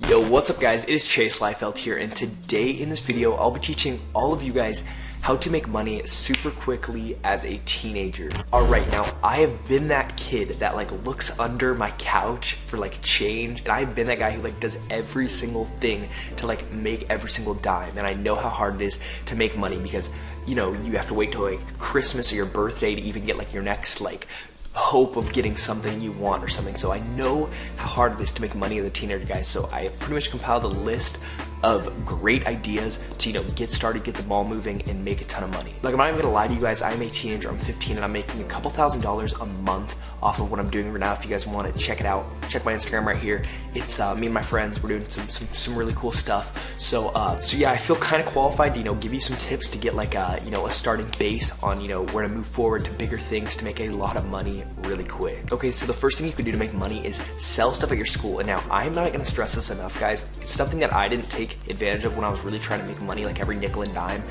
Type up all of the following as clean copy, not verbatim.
Yo, what's up guys? It is Chase Liefeld here, and today in this video I'll be teaching all of you guys how to make money super quickly as a teenager. Alright, now I have been that kid that like looks under my couch for like change, and I've been that guy who like does every single thing to like make every single dime, and I know how hard it is to make money because, you know, you have to wait till like Christmas or your birthday to even get like your next like hope of getting something you want or something. So I know how hard it is to make money as a teenager, guys. So I pretty much compiled a list of great ideas to, you know, get started, get the ball moving, and make a ton of money. Like, I'm not even gonna lie to you guys, I'm a teenager, I'm 15, and I'm making a couple $1,000s a month off of what I'm doing right now. If you guys want to check it out, check my Instagram right here. It's me and my friends, we're doing some really cool stuff. So yeah, I feel kind of qualified to, you know, give you some tips to get like a, you know, a starting base on, you know, where to move forward to bigger things to make a lot of money really quick. Okay, so the first thing you can do to make money is sell stuff at your school. And now I'm not gonna stress this enough, guys. It's something that I didn't take advantage of when I was really trying to make money, like every nickel and dime.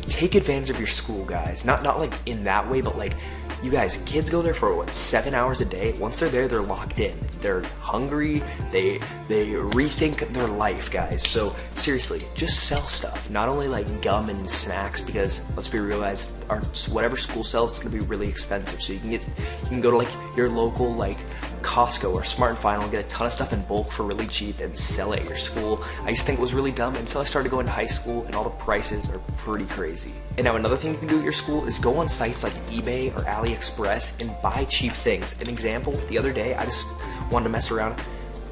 Take advantage of your school, guys. Not like in that way, but like, you guys, kids go there for what, 7 hours a day? Once they're there, they're locked in. They're hungry, they rethink their life, guys. So seriously, just sell stuff. Not only like gum and snacks, because let's be real, guys, whatever school sells is gonna be really expensive. So you can go to like your local like Costco or Smart & Final and get a ton of stuff in bulk for really cheap and sell it at your school. I used to think it was really dumb until I started going to high school, and all the prices are pretty crazy. And now another thing you can do at your school is go on sites like eBay or AliExpress and buy cheap things. An example, the other day I just wanted to mess around.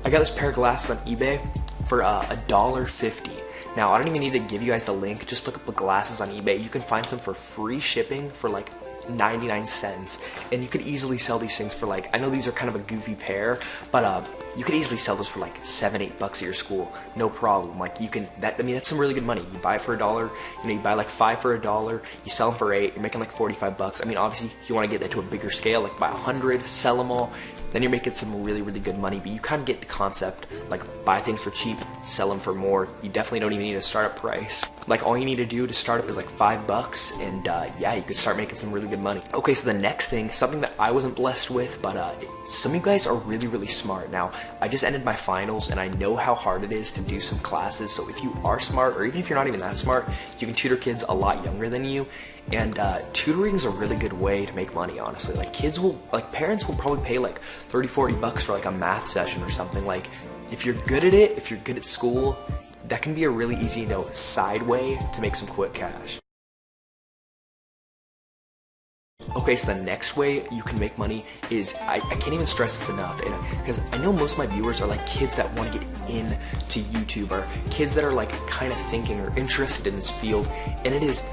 I got this pair of glasses on eBay for $1.50. Now I don't even need to give you guys the link, just look up the glasses on eBay. You can find some for free shipping for like 99 cents, and you could easily sell these things for like, I know these are kind of a goofy pair, but you could easily sell those for like $7-8 at your school, no problem. Like, you can, I mean, that's some really good money. You buy it for $1, you know, you buy like 5 for $1, you sell them for 8, you're making like 45 bucks. I mean, obviously you want to get that to a bigger scale, like buy 100, sell them all, then you're making some really good money. But you kind of get the concept, like buy things for cheap, sell them for more. You definitely don't even need a startup price. Like, all you need to do to start up is like $5, and yeah, you could start making some really good money. Okay, so the next thing, something that I wasn't blessed with, but some of you guys are really smart. Now, I just ended my finals, and I know how hard it is to do some classes. So if you are smart, or even if you're not even that smart, you can tutor kids a lot younger than you. And tutoring is a really good way to make money, honestly. Like, parents will probably pay like 30-40 bucks for like a math session or something. Like, if you're good at it, if you're good at school, that can be a really easy, you know, side way to make some quick cash. Okay, so the next way you can make money is, I can't even stress this enough, and because I know most of my viewers are like kids that want to get into YouTube, or kids that are like kind of thinking or interested in this field, and it is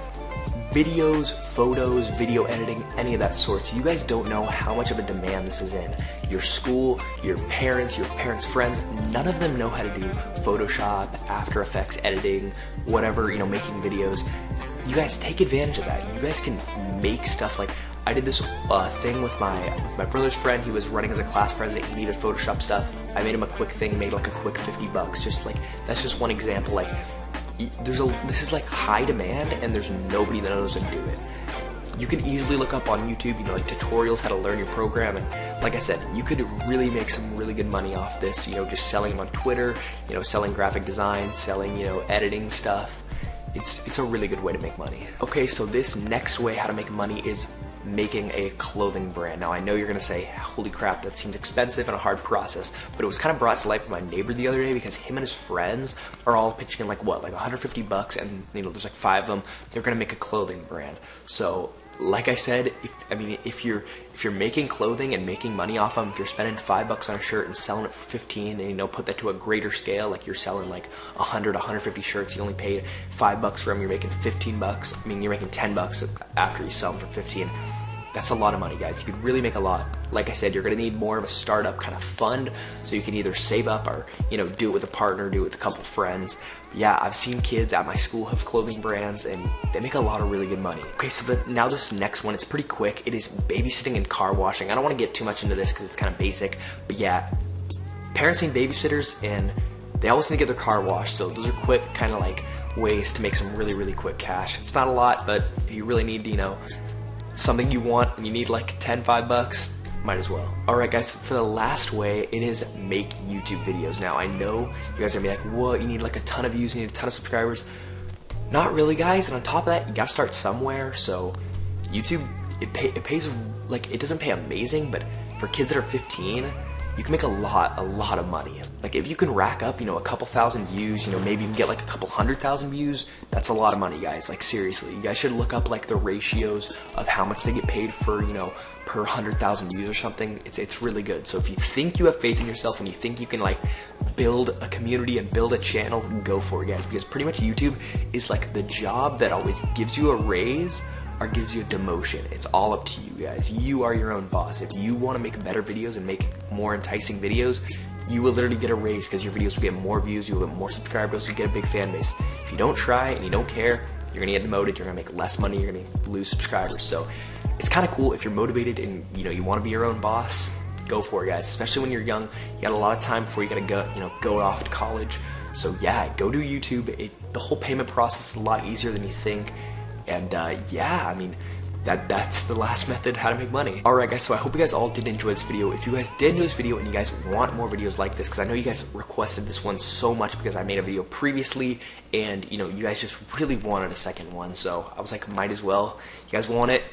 videos, photos, video editing, any of that sort. So you guys don't know how much of a demand this is in. Your school, your parents' friends, none of them know how to do Photoshop, After Effects editing, whatever, you know, making videos. You guys take advantage of that. You guys can make stuff. Like, I did this thing with my brother's friend. He was running as a class president. He needed Photoshop stuff. I made him a quick thing, made like a quick 50 bucks. Just like, that's just one example. Like, this is like high demand, and there's nobody that knows how to do it. You can easily look up on YouTube, you know, like tutorials how to learn your program, and like I said, you could really make some really good money off this, you know, just selling them on Twitter, you know, selling graphic design, selling, you know, editing stuff. It's a really good way to make money. Okay, so this next way how to make money is making a clothing brand. Now, I know you're gonna say, holy crap, that seems expensive and a hard process, but it was kind of brought to life by my neighbor the other day, because him and his friends are all pitching in like what, like 150 bucks, and you know, there's like 5 of them. They're gonna make a clothing brand. So like I said, if you're making clothing and making money off them, if you're spending $5 on a shirt and selling it for 15, and you know, put that to a greater scale, like you're selling like 150 shirts, you only paid $5 for them, you're making 15 bucks. I mean, you're making 10 bucks after you sell them for 15. That's a lot of money, guys. You could really make a lot. Like I said, you're gonna need more of a startup kind of fund, so you can either save up or, you know, do it with a partner, do it with a couple friends. But yeah, I've seen kids at my school have clothing brands, and they make a lot of really good money. Okay, so now this next one, it's pretty quick. It is babysitting and car washing. I don't want to get too much into this because it's kind of basic, but yeah, parents need babysitters, and they always need to get their car washed. So those are quick kind of like ways to make some really quick cash. It's not a lot, but if you really need, you know, something you want and you need like $5 bucks, might as well. Alright guys, for the last way, it is make YouTube videos. Now I know you guys are gonna be like, what, you need like a ton of views, you need a ton of subscribers. Not really, guys, and on top of that, you gotta start somewhere. So YouTube, it pays, like, it doesn't pay amazing, but for kids that are 15, you can make a lot of money. Like, if you can rack up, you know, a couple thousand views, you know, maybe you can get like a couple 100,000 views, that's a lot of money, guys. Like, seriously, you guys should look up like the ratios of how much they get paid for, you know, per 100,000 views or something. It's really good. So if you think you have faith in yourself and you think you can like build a community and build a channel, go for it, guys, because pretty much YouTube is like the job that always gives you a raise or gives you a demotion. It's all up to you guys. You are your own boss. If you want to make better videos and make more enticing videos, you will literally get a raise because your videos will get more views, you will get more subscribers, you get a big fan base. If you don't try and you don't care, you're gonna get demoted, you're gonna make less money, you're gonna lose subscribers. So it's kind of cool if you're motivated and you know you want to be your own boss. Go for it, guys. Especially when you're young, you got a lot of time before you gotta go off to college. So yeah, go to YouTube. The whole payment process is a lot easier than you think. And yeah, I mean, that's the last method how to make money. Alright guys, so I hope you guys all did enjoy this video. If you guys did enjoy this video and you guys want more videos like this, because I know you guys requested this one so much because I made a video previously and you know, you guys just really wanted a second one, so I was like, might as well. You guys want it,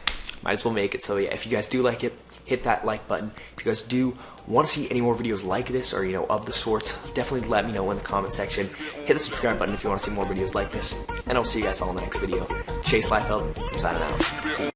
might as well make it. So yeah, if you guys do like it, hit that like button. If you guys do want to see any more videos like this or, you know, of the sorts, definitely let me know in the comment section. Hit the subscribe button if you want to see more videos like this. And I'll see you guys all in the next video. Chase Liefeld, I'm signing out.